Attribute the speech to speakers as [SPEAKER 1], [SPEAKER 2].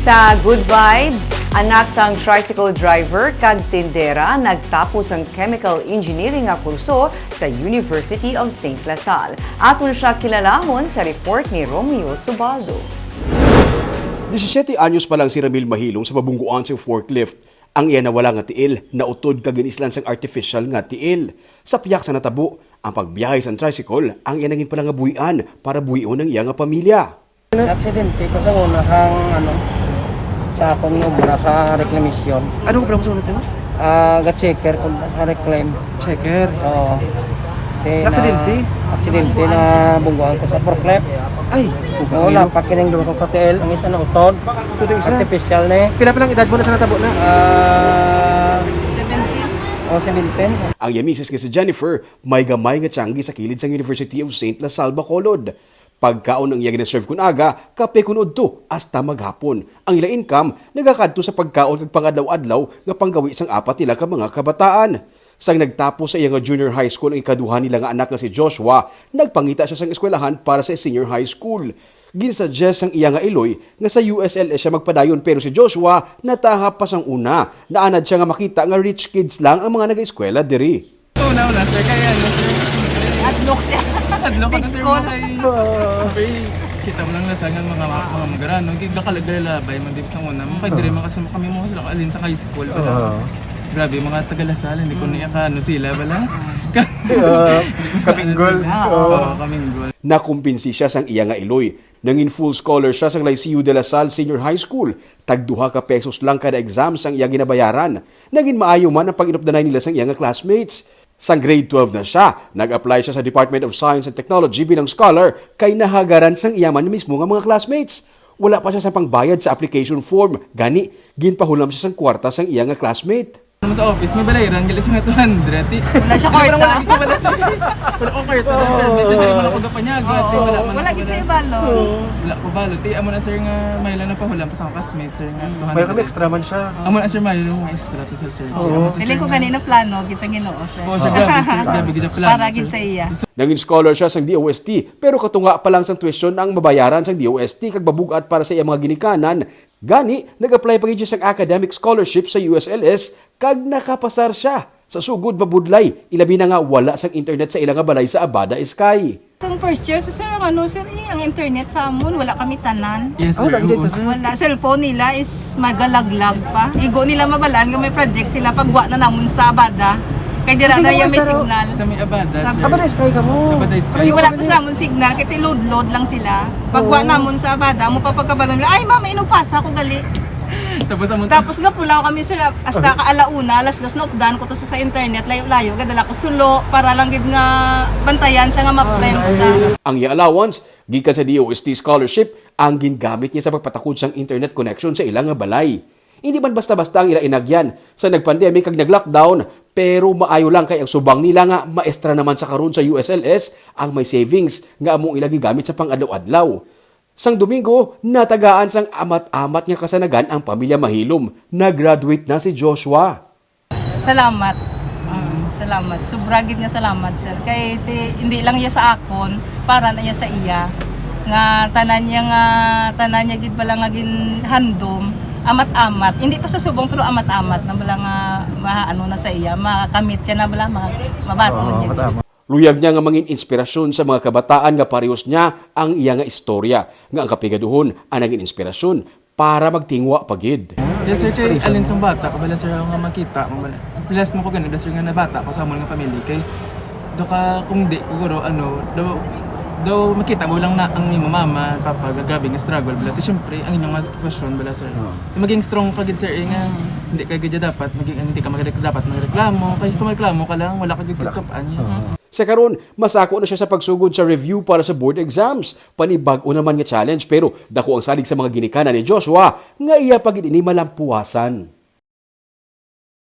[SPEAKER 1] Sa Good Vibes, anak sang tricycle driver kag tindera nagtapos ang chemical engineering nga kurso sa University of St. Lasal. Aton siya kilalahon sa report ni Romeo Subaldo.
[SPEAKER 2] 17 anyos pa lang si Ramil Mahilong sa mabungguan sa forklift. Ang iya nawala nga tiil, nautod kaginislan sang artificial nga tiil. Sa piyak sa natabo, ang pagbiyahe sa tricycle, ang iya naging palangabuyan para buhion ang iya nga pamilya.
[SPEAKER 3] Aksidente ko sa unahang sa akong obra sa reklamasyon.
[SPEAKER 4] Anong obra mo sa ulit mo?
[SPEAKER 3] Ga-checker ko sa reclaim.
[SPEAKER 4] Checker.
[SPEAKER 3] Oo.
[SPEAKER 4] Aksidente?
[SPEAKER 3] Aksidente na bungguan ko sa forklift.
[SPEAKER 4] Ay,
[SPEAKER 3] Oo, lapat kining dulo kong katil. Ang isa na utod.
[SPEAKER 4] ito na isa.
[SPEAKER 3] Artificial na
[SPEAKER 4] Pila pa lang edad mo na sa natabo na?
[SPEAKER 3] 17. O, 17.
[SPEAKER 2] Ang iya misis nga si Jennifer, may gamay nga tiyanggi sa kilid sa University of St. Lasal, Bacolod. Pagkaon ang iya ginaserve kun aga, kape kun udto hasta maghapon. Ang ila income nagakadto sa pagkaon kag pangadlaw-adlaw nga panggawi sang apat nila ka mga kabataan. Sang nagtapos sa iya nga junior high school ang ikaduhan nila nga anak nga si Joshua, nagpangita siya sang eskwelahan para sa senior high school. Ginsuggest ang iya nga iloy nga sa USLS siya magpadayon pero si Joshua natahap pa sang una. Naanad siya nga makita nga rich kids lang ang mga nag-eskwela diri.
[SPEAKER 5] Una, sir, kaya ano, sir?
[SPEAKER 1] Adlok siya.
[SPEAKER 5] Adlo ka
[SPEAKER 1] Big
[SPEAKER 5] na, sir,
[SPEAKER 1] school.
[SPEAKER 5] Kita mo lang nasangan mga magaran, no? Gagalagalabay, man di sa una. Makadiri man kasi kami mo sila alin sa high school. Grabe, mga Tagalasal, hindi ko niya ka, ano sila, bala?
[SPEAKER 4] Kaminggol.
[SPEAKER 5] Oo, kaminggol.
[SPEAKER 2] Nakumpinsi siya sang iya nga iloy. Nangin full scholar siya sang Liceo de la Salle Senior High School. Tag 2 pesos lang kada exam sang iya ginabayaran. Naging maayo man ang pag-inupdanay nila sang iya nga classmates. Sang grade 12 na siya, nag-apply siya sa Department of Science and Technology bilang scholar kay nahagaran sang iyaman mismo nga mga classmates. Wala pa siya sa pangbayad sa application form. Gani, ginpahulam siya sang kwarta sang iya nga classmate.
[SPEAKER 5] Naman sa office, may balayran, galis nga 200.
[SPEAKER 1] Wala siya kwarta.
[SPEAKER 5] Wala ko wala siya. Wala ko kwarta. May sa diri mo na pagkapanyaga.
[SPEAKER 1] Wala gid sa ibalo.
[SPEAKER 5] Wala ko balo. Amo na, sir, nga may lang na pahulam pa sa classmate, sir, nga 200.
[SPEAKER 4] May kami extra man siya.
[SPEAKER 5] Amo na, sir, may lang mga extra to sa sir.
[SPEAKER 1] Feeling ko ganina plano gid sa Ginoo, sir.
[SPEAKER 5] Oo, sir, grabe, sir. Grabe, gid ang plano,
[SPEAKER 1] Para gid
[SPEAKER 5] sir.
[SPEAKER 1] sa iya.
[SPEAKER 2] Naging scholar siya sang DOST pero katunga pa lang sang tuition ang mabayaran sang DOST kag babugat para sa iya mga ginikanan. Gani, nag-apply pa gid siya sang academic scholarship sa USLS kag nakapasar siya. Sa sugod mabudlay, ilabi na nga wala sang internet sa ilang nga balay sa Abada Sky.
[SPEAKER 6] Ang first year, sir, ang internet sa amon, wala kami tanan.
[SPEAKER 5] Yes, sir. Oo, sir.
[SPEAKER 6] Wala, cellphone nila is magalaglag pa. Igo nila mabalaan nga may project sila pagwa na namon sa Abada. Kaya dira na yung may signal.
[SPEAKER 5] Sa may Abada,
[SPEAKER 6] Sa
[SPEAKER 5] sir.
[SPEAKER 4] Abada Sky ka mo.
[SPEAKER 5] Sa Abada Sky.
[SPEAKER 6] Kaya wala ko sa amon signal, kaya load lang sila. Pagwa namon sa Abada, mo papagkabalon nila, ay mama, inupasa ako gali. Tapos nga pula kami sir, hasta kaalauna, alas-dos na updan ko to sa internet, layo-layo, gadala ko sulo, para lang gid nga bantayan siya nga ma-friends sa.
[SPEAKER 2] Ang iya allowance, gikan sa DOST scholarship, ang gingamit niya sa pagpatakod sang internet connection sa ilang nga balay. Hindi man basta-basta ang ila inagyan sa nagpandemic kag nag-lockdown, pero maayo lang kay ang subang nila nga maestra naman sa karon sa USLS ang may savings nga among ila gigamit sa pang-adlaw-adlaw. Sang Domingo, natagaan sang amat-amat nga kasanagan ang pamilya Mahilom. Nag-graduate na si Joshua.
[SPEAKER 6] Salamat. Salamat. Sobragid nga salamat sir. Kay hindi lang iya sa akon, para na iya sa iya. Nga tanan niya gid bala nga gin handom. Amat-amat. Hindi pa sa subong pero amat-amat na bala nga maano na sa iya, makamit siya na bala mabaton niya.
[SPEAKER 2] Luyag niya nga mangin inspirasyon sa mga kabataan nga parehos niya ang iya nga istorya nga ang kapigaduhon ang naging inspirasyon para magtingwa pagid.
[SPEAKER 5] Yes, sir, kay alin sang bata, kabala sir ako nga makita, blessed mo ko ganun, sir nga na bata ko sa amon nga pamilya, kay do ka kung di ko guro, daw makita mo lang na ang imo mama, papa, gagabi nga struggle, bala, siyempre, ang inyong sitwasyon, bala, sir. Maging strong ka gid, sir, nga, hindi ka gid dapat, hindi ka dapat magreklamo, kaya kung magreklamo ka lang, wala ka gid kapaan niya.
[SPEAKER 2] Sa karon, masako na siya sa pagsugod sa review para sa board exams. Panibag-o naman nga challenge pero dako ang salig sa mga ginikanan ni Joshua nga iya pagid ini malampuasan.